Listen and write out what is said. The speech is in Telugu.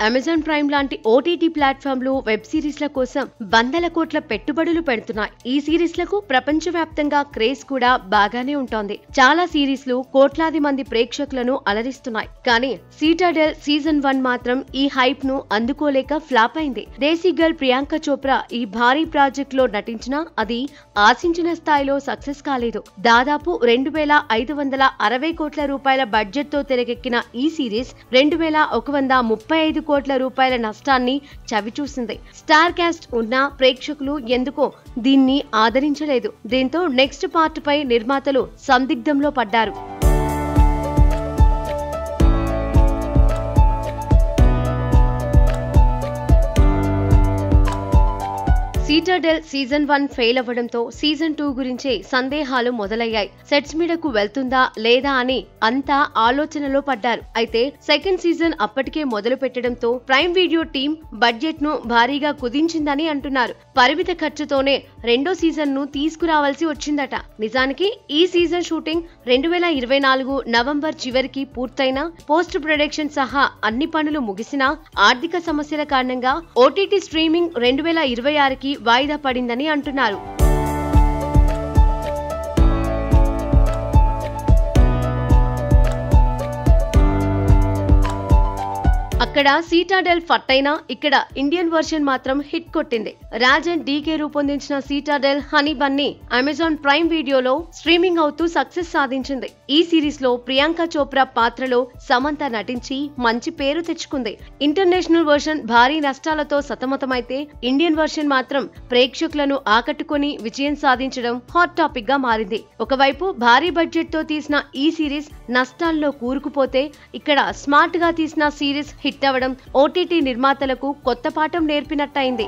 అమెజాన్ ప్రైమ్ లాంటి ఓటీటీ ప్లాట్ఫామ్లు వెబ్ సిరీస్ల కోసం వందల కోట్ల పెట్టుబడులు పెడుతున్నాయి. ఈ సిరీస్లకు ప్రపంచవ్యాప్తంగా క్రేజ్ కూడా బాగానే ఉంటోంది. చాలా సిరీస్లు కోట్లాది మంది ప్రేక్షకులను అలరిస్తున్నాయి. కానీ సిటాడెల్ సీజన్ 1 మాత్రం ఈ హైప్ ను అందుకోలేక ఫ్లాప్ అయింది. దేశీ గర్ల్ ప్రియాంక చోప్రా ఈ భారీ ప్రాజెక్ట్ లో నటించినా అది ఆశించిన స్థాయిలో సక్సెస్ కాలేదు. దాదాపు 2560 కోట్ల రూపాయల బడ్జెట్ తో తెరకెక్కిన ఈ సిరీస్ 2135 కోట్ల రూపాయల నష్టాన్ని చవిచూసింది. స్టార్ కాస్ట్ ఉన్న ప్రేక్షకులు ఎందుకో దీన్ని ఆదరించలేదు. దీంతో నెక్స్ట్ పార్ట్ పై నిర్మాతలు సందిగ్ధంలో పడ్డారు. సిటాడెల్ సీజన్ 1 ఫెయిల్ అవ్వడంతో సీజన్ 2 గురించే సందేహాలు మొదలయ్యాయి. సెట్స్ మీదకు వెళ్తుందా లేదా అని అంతా ఆలోచనలో పడ్డారు. అయితే సెకండ్ సీజన్ అప్పటికే మొదలు పెట్టడంతో ప్రైమ్ వీడియో టీం బడ్జెట్ ను భారీగా కుదించిందని అంటున్నారు. పరిమిత ఖర్చుతోనే రెండో సీజన్ ను తీసుకురావాల్సి వచ్చిందట. నిజానికి ఈ సీజన్ షూటింగ్ 2024 నవంబర్ చివరికి పూర్తయినా పోస్ట్ ప్రొడక్షన్ సహా అన్ని పనులు ముగిసినా ఆర్థిక సమస్యల కారణంగా ఓటీటీ స్ట్రీమింగ్ 2026కి వాయిదా పడిందని అంటున్నారు. అక్కడ సిటాడెల్ ఫట్ అయినా ఇక్కడ ఇండియన్ వర్షన్ మాత్రం హిట్ కొట్టింది. రాజన్ డీకే రూపొందించిన Citadel honey Bunny Amazon prime వీడియోలో స్ట్రీమింగ్ అవుతూ సక్సెస్ సాధించింది. ఈ సిరీస్ లో ప్రియాంక చోప్రా పాత్రలో సమంత నటించి మంచి పేరు తెచ్చుకుంది. ఇంటర్నేషనల్ వర్షన్ భారీ నష్టాలతో సతమతమైతే ఇండియన్ వర్షన్ మాత్రం ప్రేక్షకులను ఆకట్టుకుని విజయం సాధించడం హాట్ టాపిక్ గా మారింది. ఒకవైపు భారీ బడ్జెట్ తో తీసిన ఈ సిరీస్ నష్టాల్లో కూరుకుపోతే ఇక్కడ స్మార్ట్ గా తీసిన సిరీస్ హిట్ అవ్వడం ఓటీటీ నిర్మాతలకు కొత్త పాఠం నేర్పినట్టయింది.